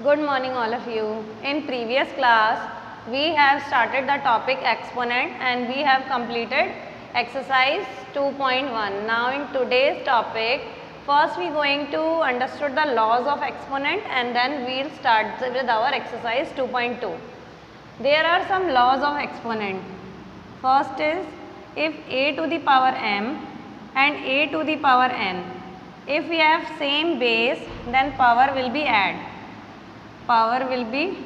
Good morning all of you. In previous class we have started the topic exponent and we have completed exercise 2.1. Now in today's topic first we going to understood the laws of exponent and then we will start with our exercise 2.2. There are some laws of exponent. First is if a to the power m and a to the power n, if we have same base then power will be add. Power will be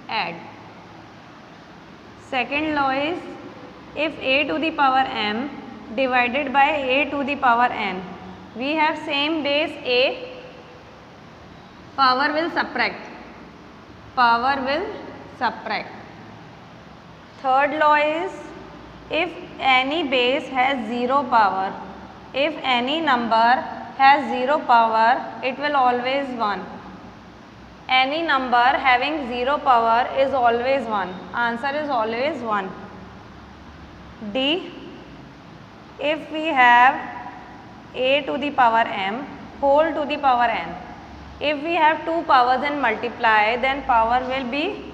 add. Second law is if a to the power m divided by a to the power n, we have same base a, power will subtract. Power will subtract. Third law is if any base has 0 power, if any number has 0 power, it will always 1. Any number having 0 power is always 1. Answer is always 1. D. If we have a to the power m whole to the power n, if we have two powers and multiply, then power will be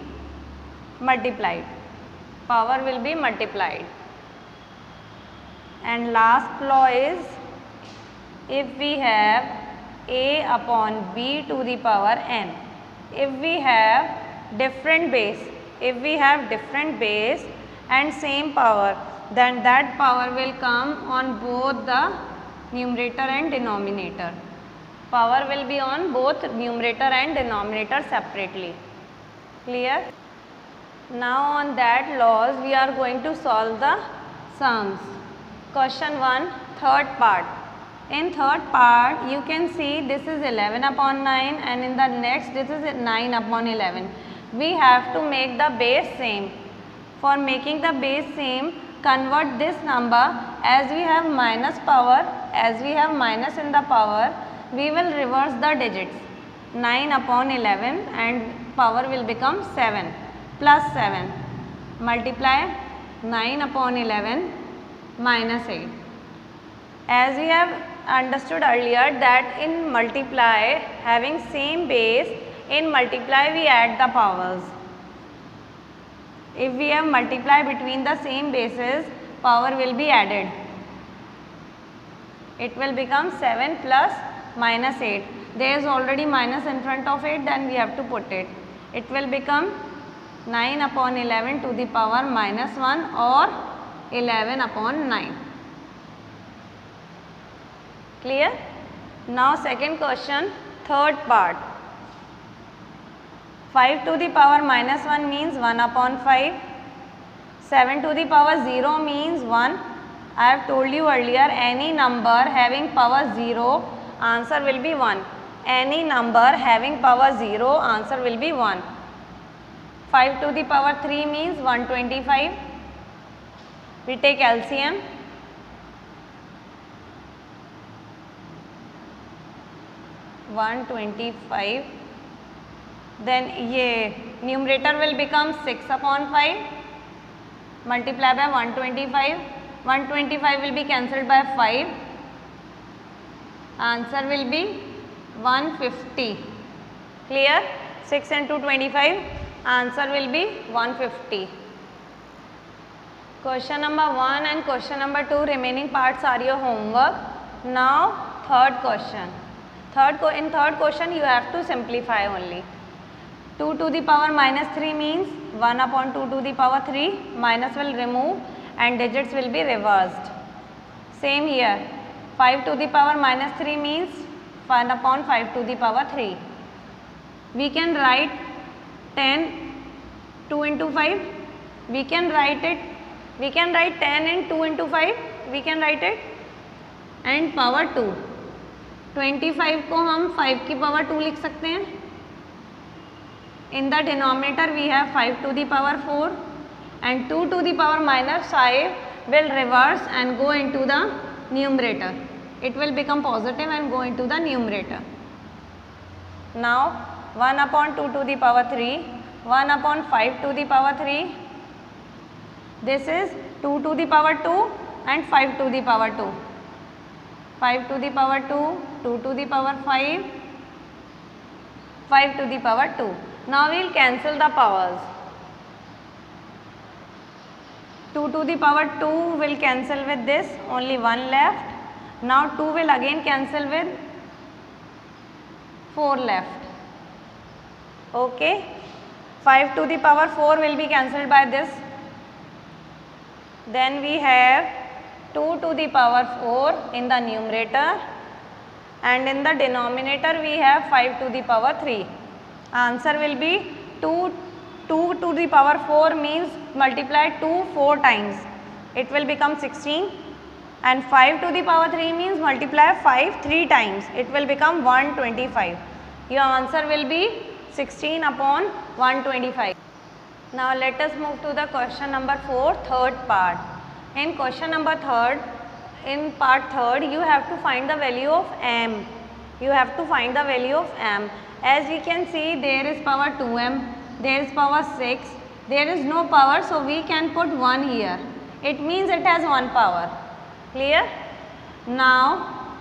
multiplied. Power will be multiplied. And last law is if we have a upon b to the power n. If we have different base, and same power, then that power will come on both the numerator and denominator. Power will be on both numerator and denominator separately. Clear? Now on that laws we are going to solve the sums. Question 1, third part. In third part you can see this is 11 upon 9 and in the next this is 9 upon 11. We have to make the base same. For making the base same, convert this number as we have minus power, as we have minus in the power, we will reverse the digits. 9 upon 11 and power will become 7 plus 7. Multiply 9 upon 11 minus 8. As we have understood earlier that in multiply having same base, in multiply we add the powers. If we have multiply between the same bases, power will be added. It will become 7 plus minus 8. There is already minus in front of it, then we have to put it. It will become 9 upon 11 to the power minus 1 or 11 upon 9. Clear? Now second question, third part. 5 to the power minus 1 means 1 upon 5. 7 to the power 0 means 1. I have told you earlier any number having power 0, answer will be 1. Any number having power 0, answer will be 1. 5 to the power 3 means 125. We take LCM. 125. Then ये numerator will become 6 upon 5 multiply by 125. 125 will be cancelled by 5. Answer will be 150. Clear? 6 into 25. Answer will be 150. Question number 1 and question number 2 remaining parts are your homework. Now third question. In third question you have to simplify only. 2 to the power minus 3 means 1 upon 2 to the power 3, minus will remove and digits will be reversed. Same here, 5 to the power minus 3 means 1 upon 5 to the power 3. We can write 10 2 into 5, we can write 10 in 2 into 5, we can write it, and power 2. 25 को हम 5 की power 2 लिख सकते हैं. In the denominator we have 5 to the power 4 and 2 to the power minus 5 will reverse and go into the numerator. It will become positive and go into the numerator. Now 1 upon 2 to the power 3, 1 upon 5 to the power 3. This is 2 to the power 2 and 5 to the power 2. 5 to the power 2, 2 to the power 5, 5 to the power 2. Now we will cancel the powers. 2 to the power 2 will cancel with this, only 1 left. Now 2 will again cancel with 4 left. Okay. 5 to the power 4 will be cancelled by this. Then we have 2 to the power 4 in the numerator, and in the denominator we have 5 to the power 3. Answer will be 2 to the power 4 means multiply 2 4 times. It will become 16, and 5 to the power 3 means multiply 5 3 times. It will become 125. Your answer will be 16 upon 125. Now let us move to the question number 4, third part. In question number 3, in part 3, you have to find the value of m. You have to find the value of m. As we can see, there is power 2m, there is power 6, there is no power, so we can put 1 here. It means it has 1 power. Clear? Now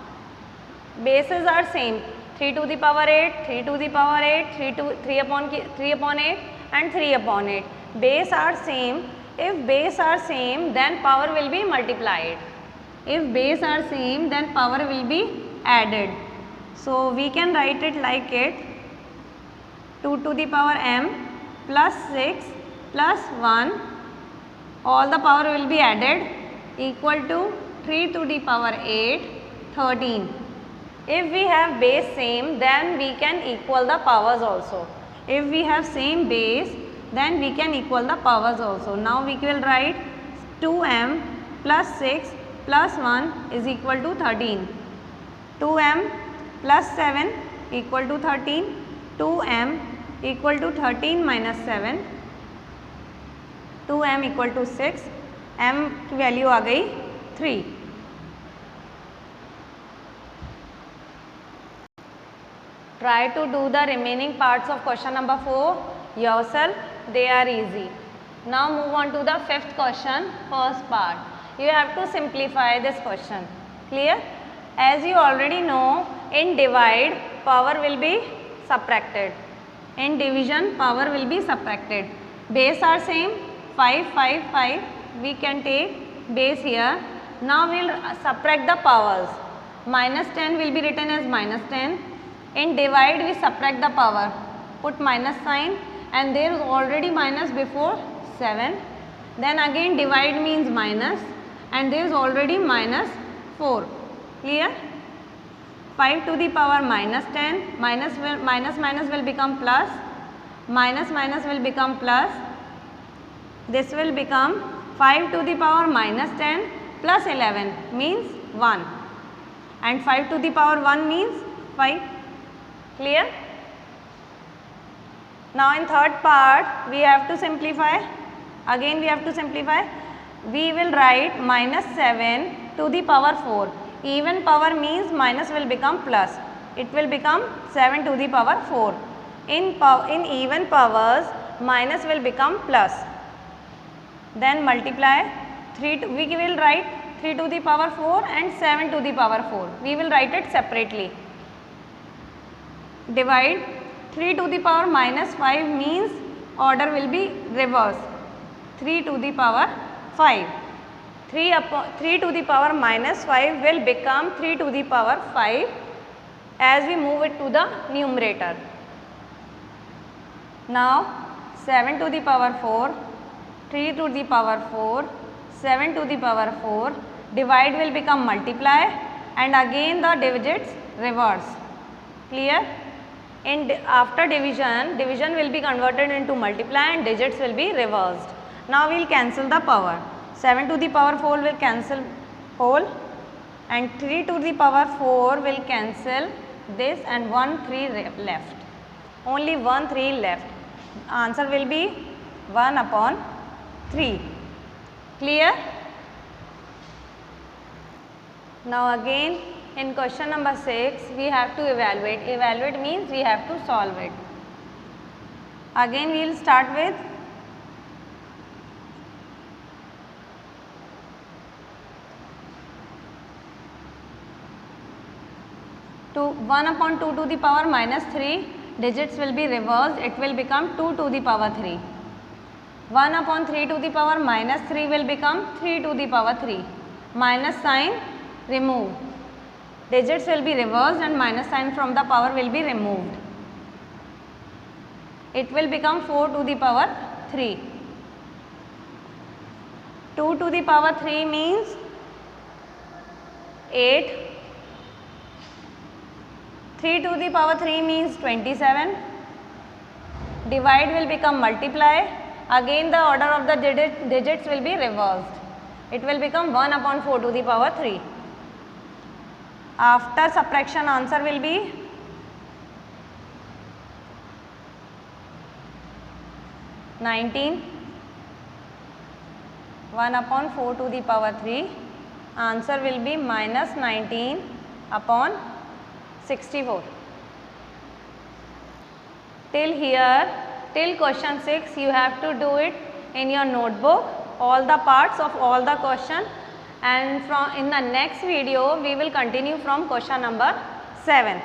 bases are same. 3 to the power 8, 3 to the power 8, 3 upon 8 and 3 upon 8. Base are same. If base are same, then power will be multiplied. If base are same, then power will be added. So we can write it like it: 2 to the power m plus 6 plus 1, all the power will be added, equal to 3 to the power 8, 13. If we have base same, then we can equal the powers also. If we have same base, then we can equal the powers also. Now we will write 2m plus 6 plus 1 is equal to 13. 2m plus 7 equal to 13. 2m equal to 13 minus 7. 2m equal to 6. m की value आ गई 3. Try to do the remaining parts of question number 4 yourself. They are easy. Now move on to the 5th question, first part. You have to simplify this question. Clear? As you already know, in divide power will be subtracted. In division power will be subtracted. Base are same, 5, 5, 5. We can take base here. Now we will subtract the powers. Minus 10 will be written as minus 10. In divide we subtract the power, put minus sign, and there is already minus before 7. Then again divide means minus, and there is already minus 4. Clear? 5 to the power minus 10, minus will become plus, minus will become plus. This will become 5 to the power minus 10 plus 11 means 1, and 5 to the power 1 means 5. Clear? Now in third part we have to simplify. Again we have to simplify. We will write minus 7 to the power 4. Even power means minus will become plus. It will become 7 to the power 4. In even powers, minus will become plus. Then multiply 3 to, we will write 3 to the power 4 and 7 to the power 4. We will write it separately. Divide 3 to the power minus 5 means order will be reversed. 3 to the power 5. 3 to the power minus 5 will become 3 to the power 5 as we move it to the numerator. Now 7 to the power 4, 3 to the power 4, 7 to the power 4. Divide will become multiply, and again the digits reverse. Clear? After division will be converted into multiply and digits will be reversed. Now we will cancel the power. 7 to the power 4 will cancel whole, and 3 to the power 4 will cancel this, and 1 3 left. Only 1 3 left. Answer will be 1 upon 3. Clear? Now again in question number 6 we have to evaluate. Evaluate means we have to solve it. Again we will start with to 1 upon 2 to the power minus 3 digits will be reversed, it will become 2 to the power 3. 1 upon 3 to the power minus 3 will become 3 to the power 3. Minus sign remove. Digits will be reversed and minus sign from the power will be removed. It will become 4 to the power 3. 2 to the power 3 means 8. 3 to the power 3 means 27. Divide will become multiply. Again the order of the digits will be reversed. It will become 1 upon 4 to the power 3. After subtraction, answer will be 19. 1 upon 4 to the power 3. Answer will be minus 19 upon 64. Till here, till question 6, you have to do it in your notebook, all the parts of all the question, and in the next video we will continue from question number 7.